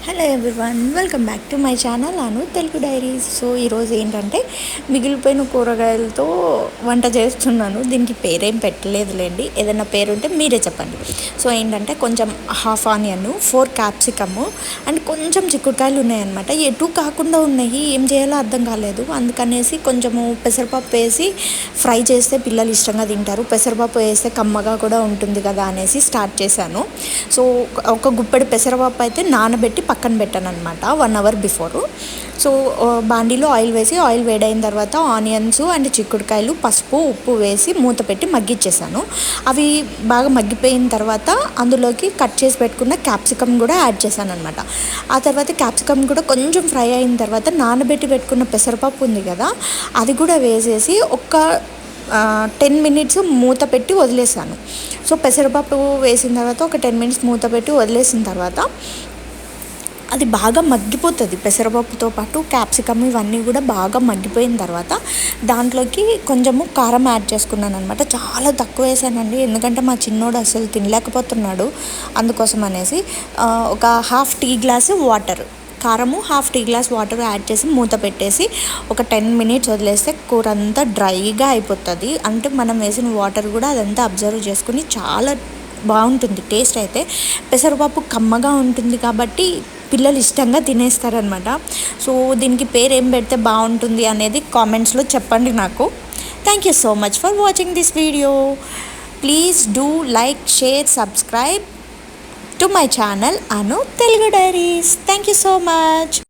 Hello everyone, welcome back to my channel Anu Telugu diaries. So ఈరోజు ఏంటంటే మిగిలిపోయిన కూరగాయలతో వంట చేస్తున్నాను. దీనికి పేరేం పెట్టలేదులేండి, ఏదైనా పేరు ఉంటే మీరే చెప్పండి. సో ఏంటంటే కొంచెం హాఫ్ ఆనియన్, 4 క్యాప్సికము అండ్ కొంచెం చిక్కుడుకాయలు ఉన్నాయన్నమాట. ఎటు కాకుండా ఉన్నాయి, ఏం చేయాలో అర్థం కాలేదు. అందుకనేసి కొంచెము పెసరపప్పు వేసి ఫ్రై చేస్తే పిల్లలు ఇష్టంగా తింటారు, పెసరపప్పు వేస్తే కమ్మగా కూడా ఉంటుంది కదా అనేసి స్టార్ట్ చేశాను. సో ఒక గుప్పెడు పెసరపప్పు అయితే నానబెట్టి పక్కన పెట్టాను అనమాట 1 అవర్ బిఫోరు. సో బాండీలో ఆయిల్ వేసి, ఆయిల్ వేడైన తర్వాత ఆనియన్స్ అండ్ చిక్కుడుకాయలు, పసుపు, ఉప్పు వేసి మూత పెట్టి మగ్గిచ్చేసాను. అవి బాగా మగ్గిపోయిన తర్వాత అందులోకి కట్ చేసి పెట్టుకున్న క్యాప్సికమ్ కూడా యాడ్ చేశాను అనమాట. ఆ తర్వాత క్యాప్సికమ్ కూడా కొంచెం ఫ్రై అయిన తర్వాత నానబెట్టి పెట్టుకున్న పెసరపప్పు ఉంది కదా, అది కూడా వేసేసి ఒక 10 మినిట్స్ మూత పెట్టి వదిలేసాను. సో పెసరపప్పు వేసిన తర్వాత ఒక 10 మినిట్స్ మూత పెట్టి వదిలేసిన తర్వాత అది బాగా మగ్గిపోతుంది. పెసరపప్పుతో పాటు క్యాప్సికమ్ ఇవన్నీ కూడా బాగా మగ్గిపోయిన తర్వాత దాంట్లోకి కొంచెము కారం యాడ్ చేసుకున్నాను అనమాట. చాలా తక్కువ వేసానండి, ఎందుకంటే మా చిన్నోడు అసలు తినలేకపోతున్నాడు. అందుకోసం అనేసి ఒక హాఫ్ టీ గ్లాసు వాటర్, కారము half tea glass water add చేసి మూత పెట్టేసి ఒక 10 మినిట్స్ వదిలేస్తే కూర అంతా డ్రైగా అయిపోతుంది. అంటే మనం వేసిన వాటర్ కూడా అదంతా అబ్జర్వ్ చేసుకుని చాలా బాగుంటుంది టేస్ట్. అయితే పెసరపప్పు కమ్మగా ఉంటుంది కాబట్టి పిల్లలు ఇష్టంగా తినేస్తారనమాట. సో దీనికి పేరు ఏం పెడితే బాగుంటుంది అనేది కామెంట్స్లో చెప్పండి నాకు. Thank you so much for watching this video. Please do like, share, subscribe to my channel Anu Telugu Diaries. Thank you so much.